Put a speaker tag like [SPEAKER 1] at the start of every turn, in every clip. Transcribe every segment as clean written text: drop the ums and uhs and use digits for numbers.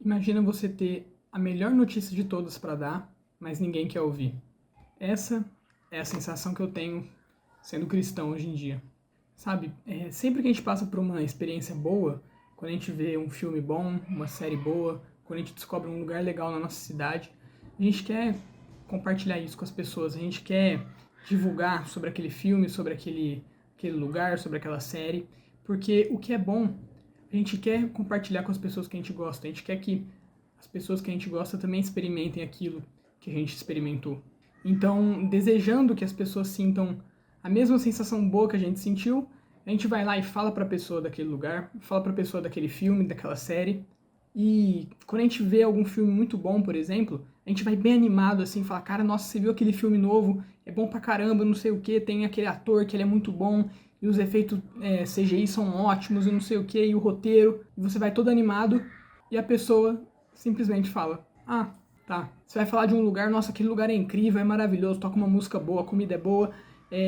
[SPEAKER 1] Imagina você ter a melhor notícia de todas para dar, mas ninguém quer ouvir. Essa é a sensação que eu tenho sendo cristão hoje em dia. Sabe, sempre que a gente passa por uma experiência boa, quando a gente vê um filme bom, uma série boa, quando a gente descobre um lugar legal na nossa cidade, a gente quer compartilhar isso com as pessoas, a gente quer divulgar sobre aquele filme, sobre aquele lugar, sobre aquela série, porque o que é bom, a gente quer compartilhar com as pessoas que a gente gosta, a gente quer que as pessoas que a gente gosta também experimentem aquilo que a gente experimentou. Então, desejando que as pessoas sintam a mesma sensação boa que a gente sentiu, a gente vai lá e fala para a pessoa daquele lugar, fala para a pessoa daquele filme, daquela série. E quando a gente vê algum filme muito bom, por exemplo, a gente vai bem animado assim, fala: "Cara, nossa, você viu aquele filme novo? É bom pra caramba, não sei o que, tem aquele ator que ele é muito bom, e os efeitos CGI são ótimos, e não sei o que, e o roteiro", e você vai todo animado, e a pessoa simplesmente fala: "Ah, tá". Você vai falar de um lugar: "Nossa, aquele lugar é incrível, é maravilhoso, toca uma música boa, a comida é boa,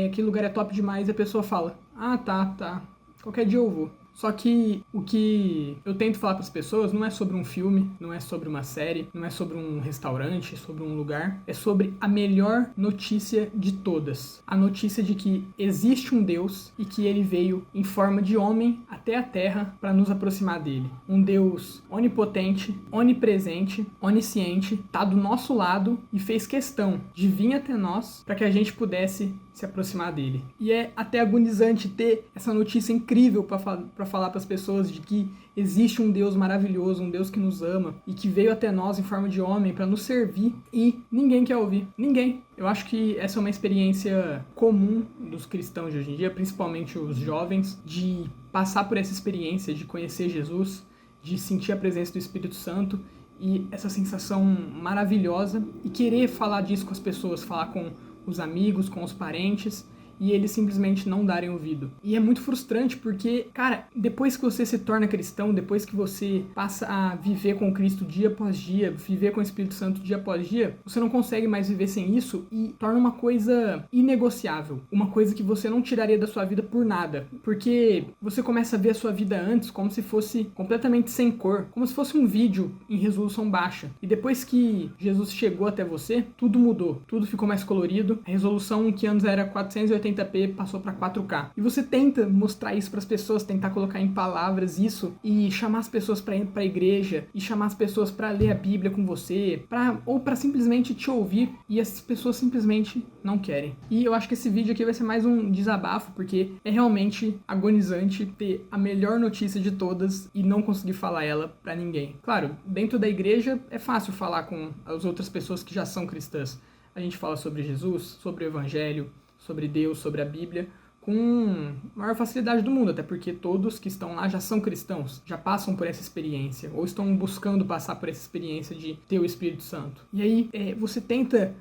[SPEAKER 1] aquele lugar é top demais", e a pessoa fala: "Ah, tá, qualquer dia eu vou". Só que o que eu tento falar para as pessoas não é sobre um filme, não é sobre uma série, não é sobre um restaurante, sobre um lugar, é sobre a melhor notícia de todas. A notícia de que existe um Deus e que ele veio em forma de homem até a Terra para nos aproximar dele. Um Deus onipotente, onipresente, onisciente, tá do nosso lado e fez questão de vir até nós para que a gente pudesse se aproximar dele. E é até agonizante ter essa notícia incrível para falar para as pessoas de que existe um Deus maravilhoso, um Deus que nos ama e que veio até nós em forma de homem para nos servir, e ninguém quer ouvir. Ninguém. Eu acho que essa é uma experiência comum dos cristãos de hoje em dia, principalmente os jovens, de passar por essa experiência de conhecer Jesus, de sentir a presença do Espírito Santo e essa sensação maravilhosa e querer falar disso com as pessoas, falar com os amigos, com os parentes, e eles simplesmente não darem ouvido. E é muito frustrante porque, cara, depois que você se torna cristão, depois que você passa a viver com Cristo dia após dia, viver com o Espírito Santo dia após dia, você não consegue mais viver sem isso e torna uma coisa inegociável, uma coisa que você não tiraria da sua vida por nada, porque você começa a ver a sua vida antes como se fosse completamente sem cor, como se fosse um vídeo em resolução baixa. E depois que Jesus chegou até você, tudo mudou, tudo ficou mais colorido, a resolução que antes era 480p passou para 4K. E você tenta mostrar isso para as pessoas, tentar colocar em palavras isso e chamar as pessoas para ir para a igreja e chamar as pessoas para ler a Bíblia com você, ou para simplesmente te ouvir, e as pessoas simplesmente não querem. E eu acho que esse vídeo aqui vai ser mais um desabafo, porque é realmente agonizante ter a melhor notícia de todas e não conseguir falar ela para ninguém. Claro, dentro da igreja é fácil falar com as outras pessoas que já são cristãs. A gente fala sobre Jesus, sobre o Evangelho, sobre Deus, sobre a Bíblia, com a maior facilidade do mundo, até porque todos que estão lá já são cristãos, já passam por essa experiência, ou estão buscando passar por essa experiência de ter o Espírito Santo. E aí você tenta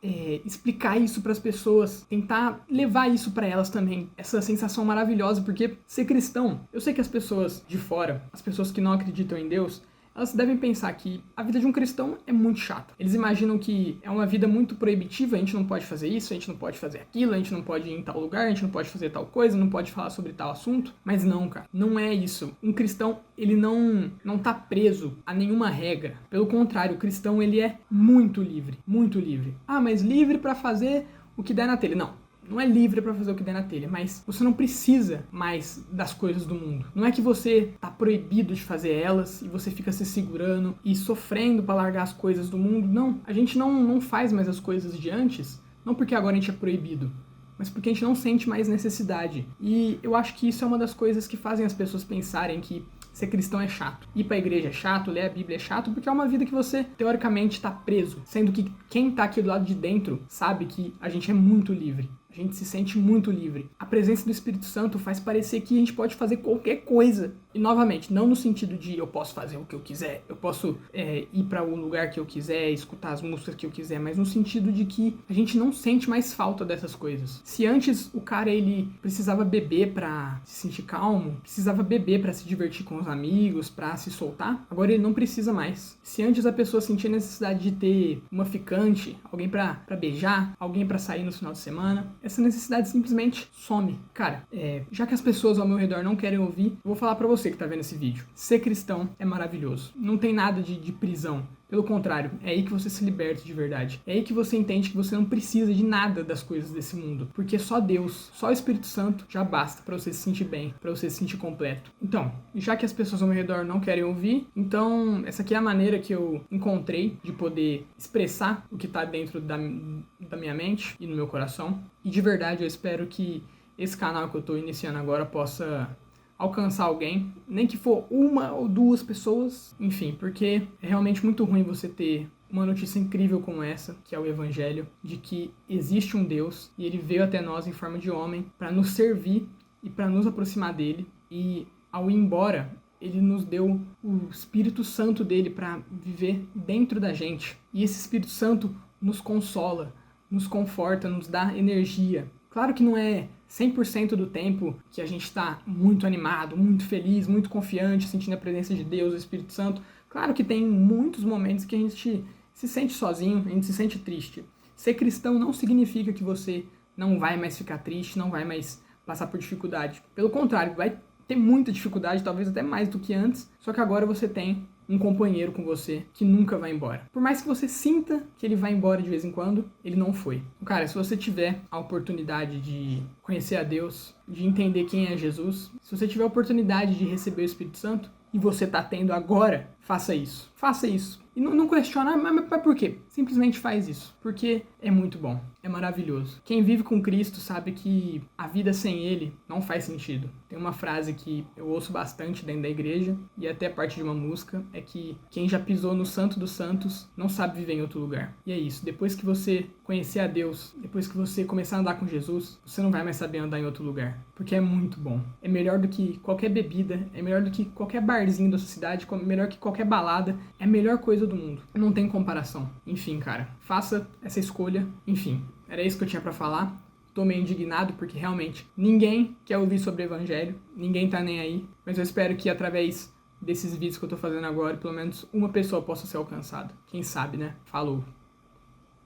[SPEAKER 1] explicar isso para as pessoas, tentar levar isso para elas também, essa sensação maravilhosa, porque ser cristão, eu sei que as pessoas de fora, as pessoas que não acreditam em Deus, elas devem pensar que a vida de um cristão é muito chata. Eles imaginam que é uma vida muito proibitiva, a gente não pode fazer isso, a gente não pode fazer aquilo, a gente não pode ir em tal lugar, a gente não pode fazer tal coisa, não pode falar sobre tal assunto. Mas não, cara, não é isso. Um cristão, ele não tá preso a nenhuma regra. Pelo contrário, o cristão, ele é muito livre, muito livre. Ah, mas livre para fazer o que der na telha. Não é livre para fazer o que der na telha, mas você não precisa mais das coisas do mundo. Não é que você tá proibido de fazer elas e você fica se segurando e sofrendo para largar as coisas do mundo. Não, a gente não faz mais as coisas de antes, não porque agora a gente é proibido, mas porque a gente não sente mais necessidade. E eu acho que isso é uma das coisas que fazem as pessoas pensarem que ser cristão é chato. Ir pra igreja é chato, ler a Bíblia é chato, porque é uma vida que você, teoricamente, tá preso. Sendo que quem tá aqui do lado de dentro sabe que a gente é muito livre. A gente se sente muito livre. A presença do Espírito Santo faz parecer que a gente pode fazer qualquer coisa. E, novamente, não no sentido de eu posso fazer o que eu quiser, eu posso ir para o lugar que eu quiser, escutar as músicas que eu quiser, mas no sentido de que a gente não sente mais falta dessas coisas. Se antes o cara, ele precisava beber para se sentir calmo, precisava beber para se divertir com os amigos, para se soltar, agora ele não precisa mais. Se antes a pessoa sentia necessidade de ter uma ficante, alguém para beijar, alguém para sair no final de semana, essa necessidade simplesmente some. Cara, já que as pessoas ao meu redor não querem ouvir, eu vou falar pra você que tá vendo esse vídeo. Ser cristão é maravilhoso. Não tem nada de prisão. Pelo contrário, é aí que você se liberta de verdade. É aí que você entende que você não precisa de nada das coisas desse mundo. Porque só Deus, só o Espírito Santo já basta pra você se sentir bem, pra você se sentir completo. Então, já que as pessoas ao meu redor não querem ouvir, então essa aqui é a maneira que eu encontrei de poder expressar o que tá dentro da minha mente e no meu coração. E de verdade eu espero que esse canal que eu tô iniciando agora possa alcançar alguém, nem que for uma ou duas pessoas, enfim, porque é realmente muito ruim você ter uma notícia incrível como essa, que é o Evangelho, de que existe um Deus e ele veio até nós em forma de homem para nos servir e para nos aproximar dele, e ao ir embora, ele nos deu o Espírito Santo dele para viver dentro da gente. E esse Espírito Santo nos consola, nos conforta, nos dá energia. Claro que não é 100% do tempo que a gente está muito animado, muito feliz, muito confiante, sentindo a presença de Deus, do Espírito Santo. Claro que tem muitos momentos que a gente se sente sozinho, a gente se sente triste. Ser cristão não significa que você não vai mais ficar triste, não vai mais passar por dificuldade. Pelo contrário, vai ter muita dificuldade, talvez até mais do que antes, só que agora você tem um companheiro com você que nunca vai embora. Por mais que você sinta que ele vai embora de vez em quando, ele não foi. Cara, se você tiver a oportunidade de conhecer a Deus, de entender quem é Jesus, se você tiver a oportunidade de receber o Espírito Santo, e você tá tendo agora, faça isso. Faça isso. E não questiona, mas por quê? Simplesmente faz isso. Porque é muito bom. É maravilhoso. Quem vive com Cristo sabe que a vida sem Ele não faz sentido. Tem uma frase que eu ouço bastante dentro da igreja, e até parte de uma música, é que quem já pisou no Santo dos Santos não sabe viver em outro lugar. E é isso. Depois que você conhecer a Deus, depois que você começar a andar com Jesus, você não vai mais saber andar em outro lugar. Porque é muito bom. É melhor do que qualquer bebida, é melhor do que qualquer barzinho da sua cidade, melhor que qualquer balada, é a melhor coisa do mundo. Não tem comparação. Enfim, cara, faça essa escolha. Enfim, era isso que eu tinha pra falar. Tô meio indignado porque realmente ninguém quer ouvir sobre o Evangelho, ninguém tá nem aí, mas eu espero que através desses vídeos que eu tô fazendo agora, pelo menos uma pessoa possa ser alcançada. Quem sabe, né? Falou!